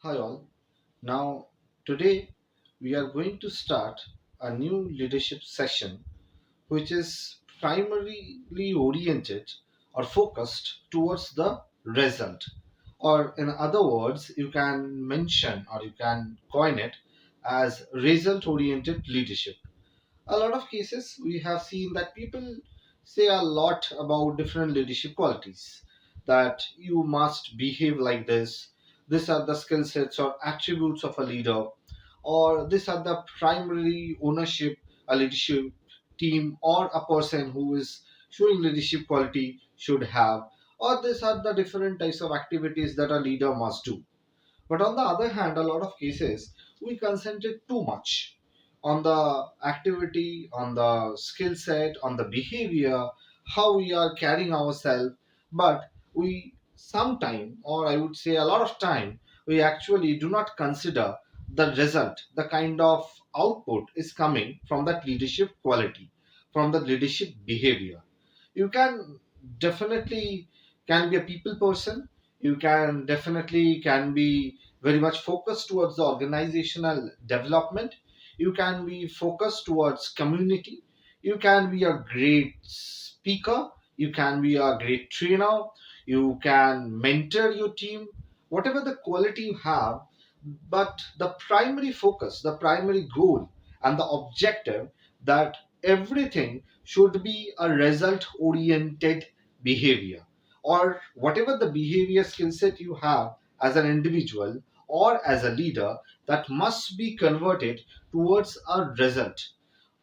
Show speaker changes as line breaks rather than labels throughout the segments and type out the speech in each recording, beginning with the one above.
Hi all. Now, today we are going to start a new leadership session which is primarily oriented or focused towards the result. Or, in other words, you can mention or you can coin it as result oriented leadership. A lot of cases we have seen that people say a lot about different leadership qualities, that you must behave like this, these are the skill sets or attributes of a leader, or these are the primary ownership a leadership team or a person who is showing leadership quality should have, or these are the different types of activities that a leader must do. But on the other hand, a lot of cases we concentrate too much on the activity, on the skill set, on the behavior, how we are carrying ourselves. But we sometime, or I would say a lot of time, we actually do not consider the result, the kind of output is coming from that leadership quality, from the leadership behavior. You can definitely can be a people person, you can definitely can be very much focused towards the organizational development, you can be focused towards community, you can be a great speaker, you can be a great trainer, you can mentor your team, whatever the quality you have. But the primary focus, the primary goal and the objective, that everything should be a result oriented behavior, or whatever the behavior skill set you have as an individual or as a leader, that must be converted towards a result.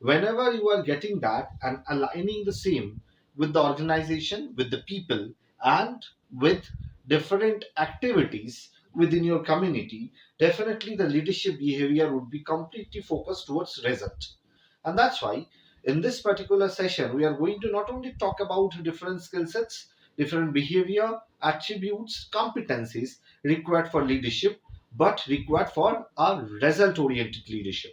Whenever you are getting that and aligning the same with the organization, with the people, and with different activities within your community, definitely the leadership behavior would be completely focused towards result. And that's why in this particular session we are going to not only talk about different skill sets, different behavior attributes, competencies required for leadership, but required for a result oriented leadership.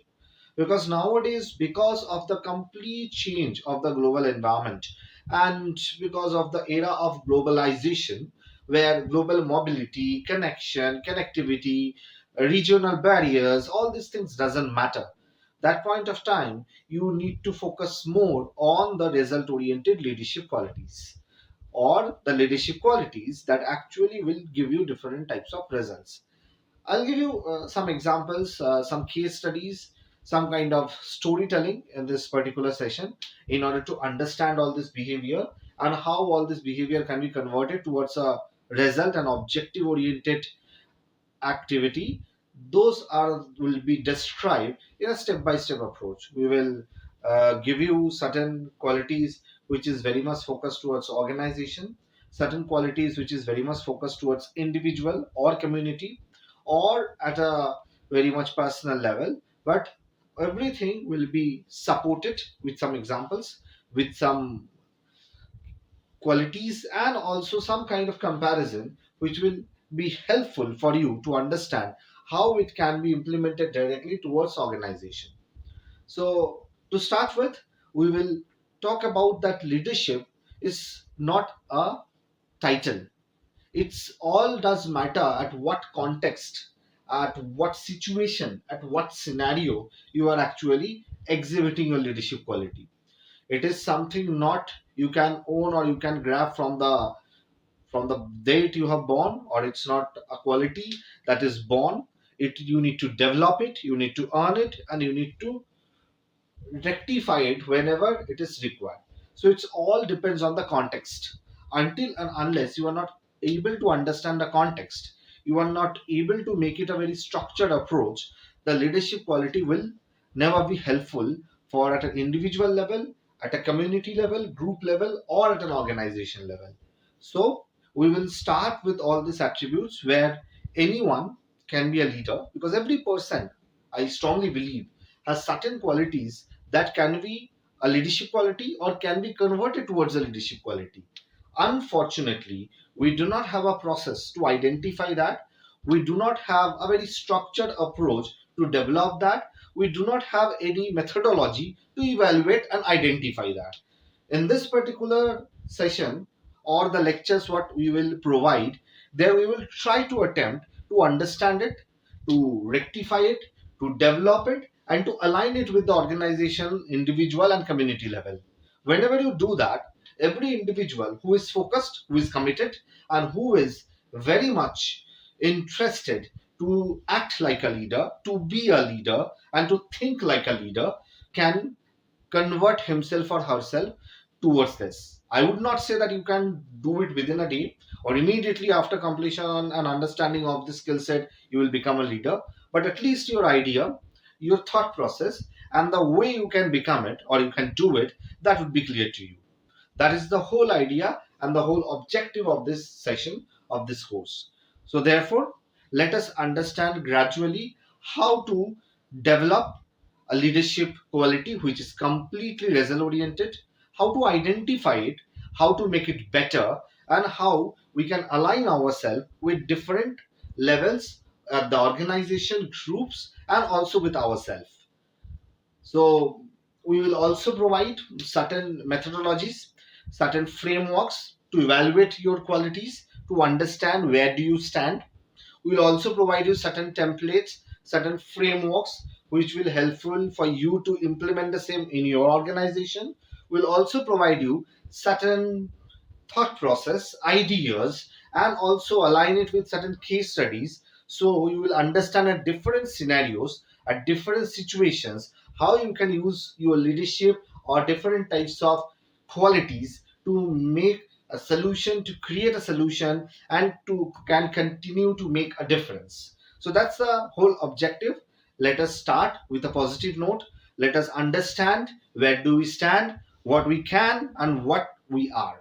Because nowadays, because of the complete change of the global environment, and because of the era of globalization, where global mobility, connection, connectivity, regional barriers, all these things doesn't matter. That point of time you need to focus more on the result oriented leadership qualities, or the leadership qualities that actually will give you different types of results. I'll give you some examples, some case studies, some kind of storytelling in this particular session in order to understand all this behavior and how all this behavior can be converted towards a result and objective oriented activity. Those are will be described in a step by step approach. We will give you certain qualities which is very much focused towards organization, certain qualities which is very much focused towards individual or community, or at a very much personal level. But everything will be supported with some examples, with some qualities, and also some kind of comparison which will be helpful for you to understand how it can be implemented directly towards organization. So to start with, we will talk about that leadership is not a title. It's all does matter at what context, at what situation, at what scenario you are actually exhibiting your leadership quality. It is something not you can own or you can grab from the date you have born, or it's not a quality that is born. It you need to develop it, you need to earn it, and you need to rectify it whenever it is required. So it's all depends on the context. Until and unless you are not able to understand the context, you are not able to make it a very structured approach, the leadership quality will never be helpful for at an individual level, at a community level, group level, or at an organization level. So we will start with all these attributes where anyone can be a leader, because every person, I strongly believe, has certain qualities that can be a leadership quality or can be converted towards a leadership quality. Unfortunately, we do not have a process to identify that. We do not have a very structured approach to develop that. We do not have any methodology to evaluate and identify that. In this particular session or the lectures what we will provide, there we will try to attempt to understand it, to rectify it, to develop it, and to align it with the organization, individual, and community level. Whenever you do that, every individual who is focused, who is committed, and who is very much interested to act like a leader, to be a leader, and to think like a leader can convert himself or herself towards this. I would not say that you can do it within a day or immediately after completion and understanding of the skill set, you will become a leader. But at least your idea, your thought process, and the way you can become it or you can do it, that would be clear to you. That is the whole idea and the whole objective of this session, of this course. So, therefore, let us understand gradually how to develop a leadership quality which is completely result oriented, how to identify it, how to make it better, and how we can align ourselves with different levels at the organization groups and also with ourselves. So we will also provide certain methodologies, certain frameworks to evaluate your qualities, to understand where do you stand. We will also provide you certain templates, certain frameworks which will helpful for you to implement the same in your organization. We'll also provide you certain thought process, ideas, and also align it with certain case studies. So you will understand at different scenarios, at different situations, how you can use your leadership or different types of qualities to make a solution, to create a solution, and to can continue to make a difference. So that's the whole objective. Let us start with a positive note. Let us understand where do we stand, what we can, and what we are.